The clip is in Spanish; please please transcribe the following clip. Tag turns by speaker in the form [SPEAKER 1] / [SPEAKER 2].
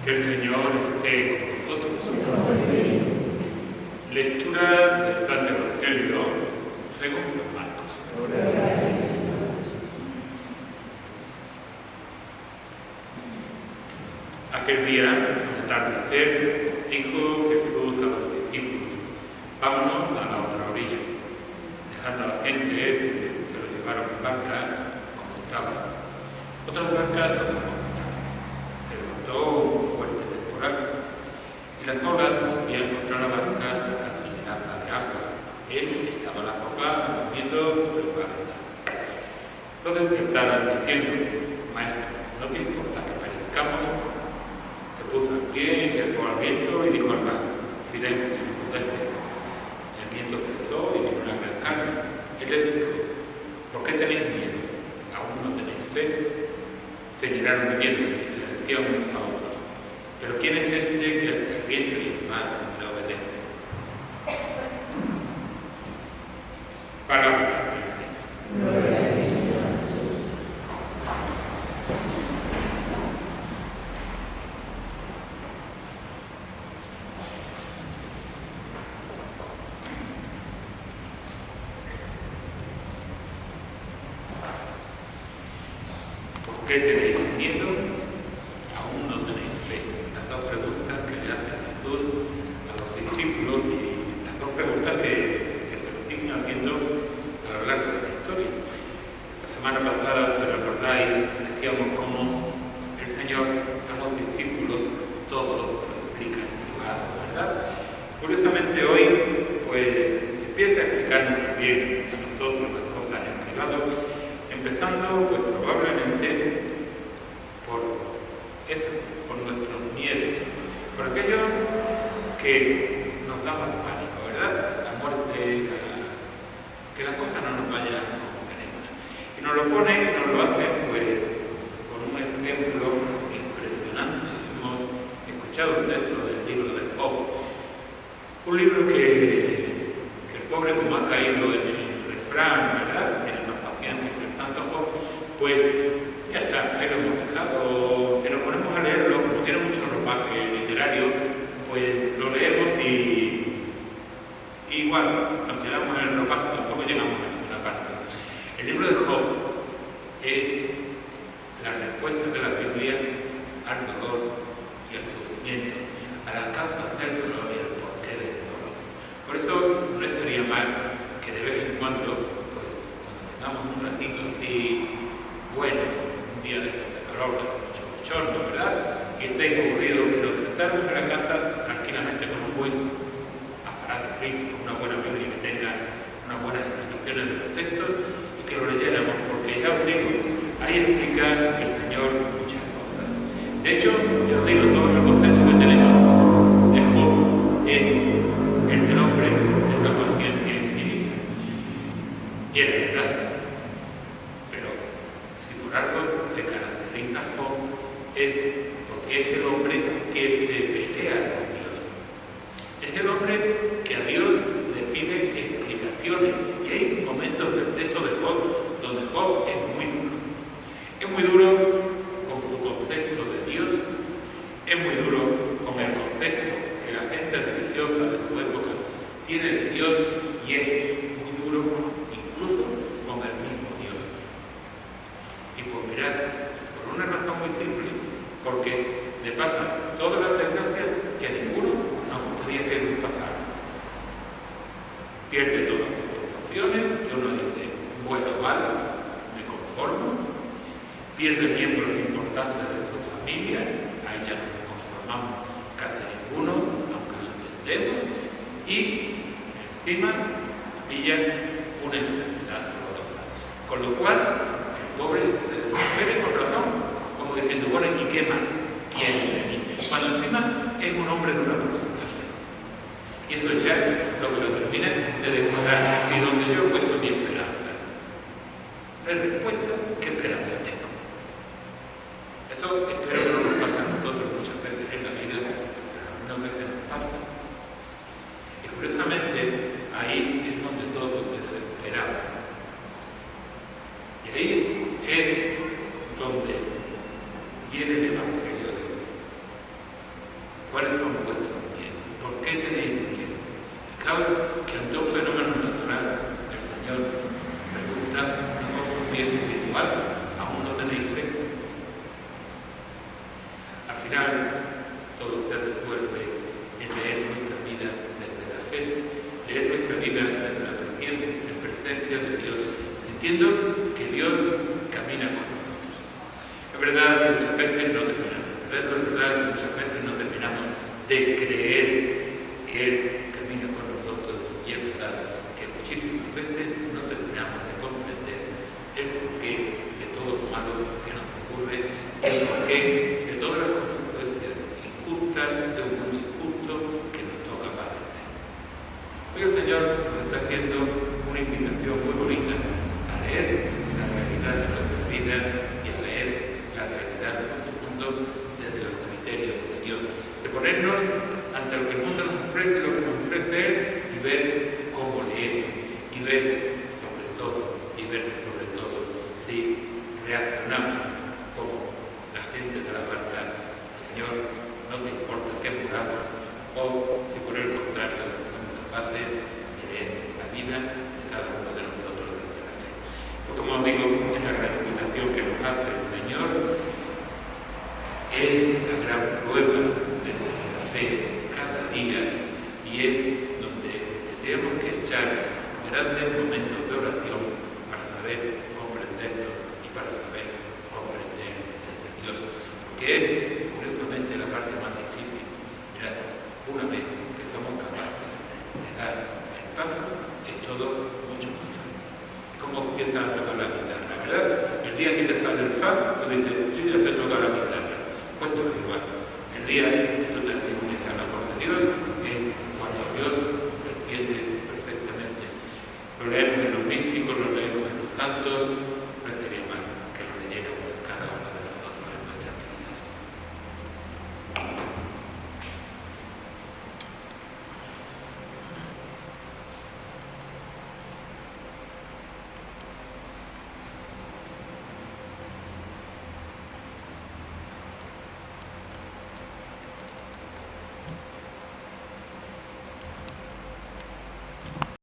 [SPEAKER 1] Que el Señor esté con nosotros. Lectura del Santo Evangelio según San Marcos. Aquel día, al atardecer, dijo Jesús a los discípulos: vámonos a la otra orilla. Dejando a la gente, se lo llevaron en barca como estaba. Otras barcas lo acompañaron. Se levantó un fuerte temporal y las olas rompían contra la barca hasta casi llenarla de agua. Él estaba en la popa durmiendo sobre su cabeza. Lo despertaron diciendo: maestro, ¿no te importa que perezcamos? Se puso en pie, llamó al viento y dijo al mar: silencio, enmudece. El viento cesó y vino una gran calma. Él les dijo: ¿por qué tenéis miedo? ¿Aún no tenéis fe? Se llenaron de miedo y se decían unos a otros: ¿pero quién es este que hasta el viento y el mar le obedecen? Palabra del Señor. Gloria a ti, Señor Jesús. ¿Por qué tenéis miedo? Aún no tenéis fe. Las dos preguntas que le hace Jesús a los discípulos y las dos preguntas que se lo siguen haciendo a lo largo de la historia. La semana pasada, si recordáis, decíamos cómo el Señor a los discípulos todos lo explica en privado, ¿verdad? Curiosamente hoy, pues empieza a explicarnos también a nosotros las cosas en privado, empezando pues probablemente por nuestros miedos, por aquello que nos daba pánico, ¿verdad? La muerte, que las cosas no nos vayan como queremos. Y nos lo pone y nos lo hace pues con un ejemplo impresionante. Hemos escuchado un texto del libro de Job, un libro que el pobre, como ha caído en el refrán, ¿verdad? Tiene más paciencia que el santo Job, pues ya está, ahí lo hemos dejado. Si nos ponemos a leerlo, como tiene mucho ropaje literario, pues lo leemos y igual nos quedamos en el ropaje, tampoco llegamos a ninguna parte. El libro de Job es la respuesta de la Biblia al dolor y al sufrimiento, a las causas del dolor y al porqué del dolor. Por eso no estaría mal que de vez en cuando, pues, cuando tengamos un ratito así bueno, un día de calor, de mucho bochorno, ¿verdad? Y estéis aburridos, que nos sentáramos en la casa tranquilamente con un buen aparato crítico, una buena Biblia que tenga unas buenas explicaciones de los textos y que lo leyéramos, porque ya os digo, ahí explica el Señor muchas cosas. De hecho, ya os digo, todo el concepto que tenemos de Job es el del hombre de una conciencia infinita. Y es verdad. Algo se caracteriza Job es porque es el hombre que se pelea con Dios. Es el hombre que a Dios le pide explicaciones. Y hay momentos del texto de Job donde Job es muy duro. Es muy duro con su concepto de Dios. Es muy duro con el concepto que la gente religiosa de su época tiene de Dios. Y es muy duro incluso con el mismo Dios. Y pues mirad, por una razón muy simple, porque le pasan todas las desgracias que a ninguno nos gustaría que nos pasaran. Pierde todas sus posesiones, que uno dice, bueno, vale, me conformo. Pierde miembros importantes de su familia, ahí ya no nos conformamos casi ninguno, aunque lo entendemos. Y encima pilla una enfermedad dolorosa. Con lo cual, pobre se desespera con razón, como diciendo, bueno, ¿y qué más quiere de mí? Cuando encima es un hombre de una profunda fe. Y eso ya es lo que lo termina de demostrar, si donde yo he puesto mi esperanza. No hay respuesta, ¿qué esperanza tengo? Eso espero que no nos pase a nosotros muchas veces en la vida, pero algunas veces nos pasa. Y curiosamente, ahí es donde todos desesperamos. Y ahí es donde viene el Evangelio de hoy. presencia de Dios, sintiendo que Dios camina con nosotros. Es verdad que muchas veces no terminamos de verlo, es verdad que muchas veces no terminamos de creer que Él camina con nosotros, y es verdad que muchísimas veces no terminamos de comprender el porqué de todo lo malo que nos ocurre, el porqué de todas las consecuencias injustas de un mundo injusto que nos toca padecer. Hoy el Señor nos está haciendo una invitación muy bonita a leer la realidad de nuestra vida y a leer la realidad de nuestro mundo desde los criterios de Dios, de ponernos ante lo que el mundo nos ofrece, lo que nos ofrece Él, y ver cómo leemos, y ver sobre todo si reaccionamos como la gente de la barca: Señor, no te importa que muramos, o si por el contrario somos capaces de leer la vida de cada uno de nosotros desde la fe. Porque, como digo, es la gran invitación que nos hace el Señor, es la gran prueba de nuestra fe cada día, y es donde tenemos que echar grandes momentos de oración para saber comprenderlo y para saber comprender desde Dios. Porque es, curiosamente, la parte más difícil. Mirad, una vez que somos capaces de dar el paso, es todo mucho más fácil. Es como empiezas a tocar la guitarra, ¿verdad? El día que te sale el fa, tú dices: yo ya sé tocar la guitarra. Pues todo es igual. El día